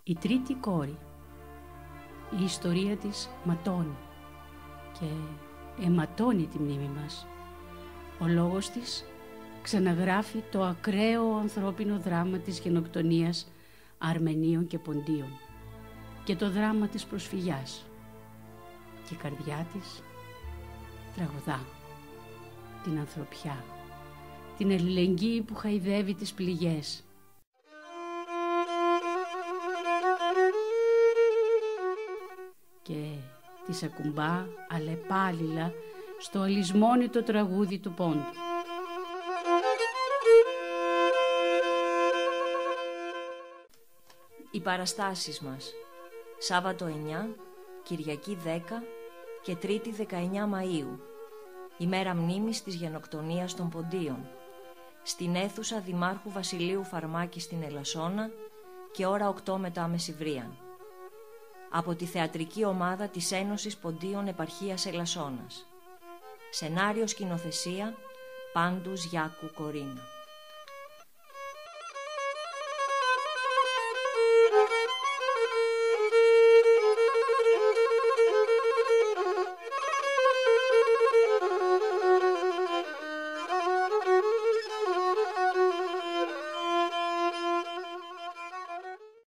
Η τρίτη κόρη. Η ιστορία της ματώνει και αιματώνει τη μνήμη μας. Ο λόγος της ξαναγράφει το ακραίο ανθρώπινο δράμα της γενοκτονίας Αρμενίων και Ποντίων και το δράμα της προσφυγιάς. Και η καρδιά της τραγουδά την ανθρωπιά, την αλληλεγγύη που χαϊδεύει τις πληγές. Και της ακουμπά αλλεπάλληλα στο αλυσμόνητο τραγούδι του πόντου. Οι παραστάσεις μας. Σάββατο 9, Κυριακή 10 και Τρίτη 19 Μαΐου. Ημέρα μνήμης της γενοκτονίας των Ποντίων. Στην αίθουσα Δημάρχου Βασιλείου Φαρμάκη στην Ελασσόνα και ώρα 8 μετά μεσημβρίαν. Από τη θεατρική ομάδα της Ένωσης Ποντίων Επαρχίας Ελασσόνας. Σενάριο σκηνοθεσία Πάντους Γιάκου Κορίνα.